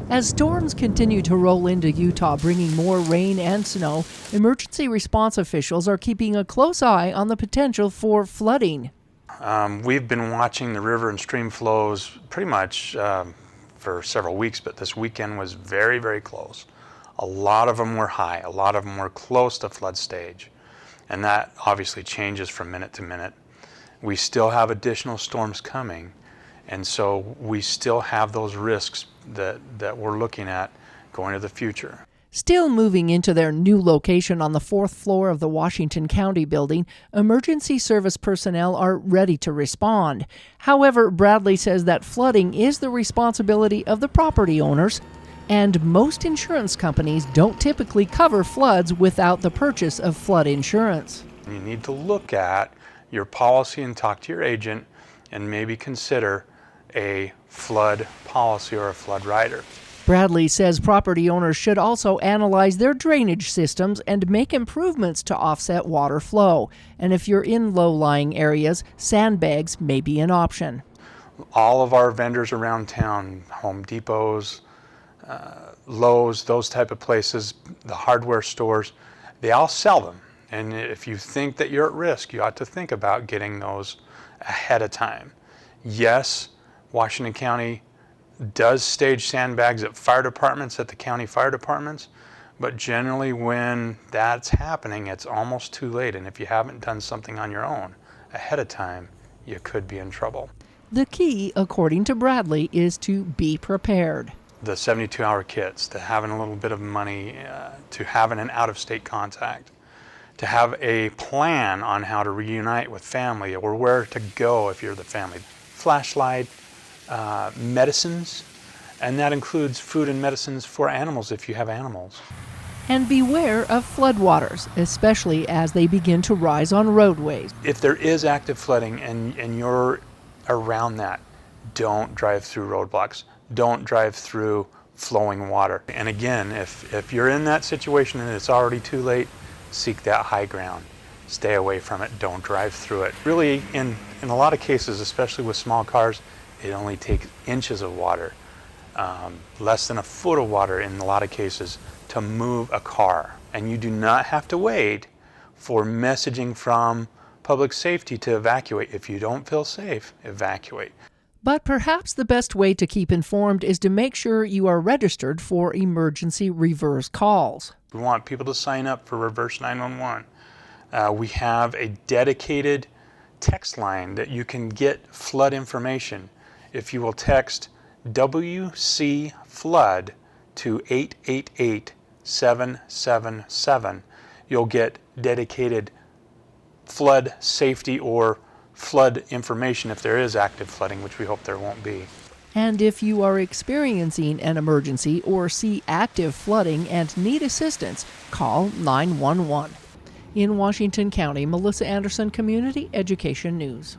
As storms continue to roll into Utah, bringing more rain and snow, emergency response officials are keeping a close eye on the potential for flooding. We've been watching the river and stream flows pretty much for several weeks, but this weekend was very, very close. A lot of them were high, a lot of them were close to flood stage, and that obviously changes from minute to minute. We still have additional storms coming, and so we still have those risks that we're looking at going to the future. Still moving into their new location on the 4th floor of the Washington County building, emergency service personnel are ready to respond. However, Bradley says that flooding is the responsibility of the property owners, and most insurance companies don't typically cover floods without the purchase of flood insurance. You need to look at your policy and talk to your agent and maybe consider a flood policy or a flood rider. Bradley says property owners should also analyze their drainage systems and make improvements to offset water flow. And if you're in low-lying areas, sandbags may be an option. All of our vendors around town, Home Depots, Lowe's, those type of places, the hardware stores, they all sell them. And if you think that you're at risk, you ought to think about getting those ahead of time. Yes, Washington County does stage sandbags at fire departments, at the county fire departments, but generally when that's happening, it's almost too late. And if you haven't done something on your own ahead of time, you could be in trouble. The key, according to Bradley, is to be prepared. The 72-hour kits, to having a little bit of money, to having an out-of-state contact, to have a plan on how to reunite with family or where to go if you're the family. Flashlight, medicines, and that includes food and medicines for animals if you have animals. And beware of floodwaters, especially as they begin to rise on roadways. If there is active flooding and you're around that, don't drive through roadblocks. Don't drive through flowing water. And again, if you're in that situation and it's already too late, seek that high ground. Stay away from it. Don't drive through it. Really, in a lot of cases, especially with small cars, it only takes inches of water, less than a foot of water in a lot of cases, to move a car. And you do not have to wait for messaging from public safety to evacuate. If you don't feel safe, evacuate. But perhaps the best way to keep informed is to make sure you are registered for emergency reverse calls. We want people to sign up for Reverse 911. We have a dedicated text line that you can get flood information. If you will text WCFlood to 888-777, you'll get dedicated flood safety or flood information if there is active flooding, which we hope there won't be. And if you are experiencing an emergency or see active flooding and need assistance, call 911. In Washington County, Melissa Anderson, Community Education News.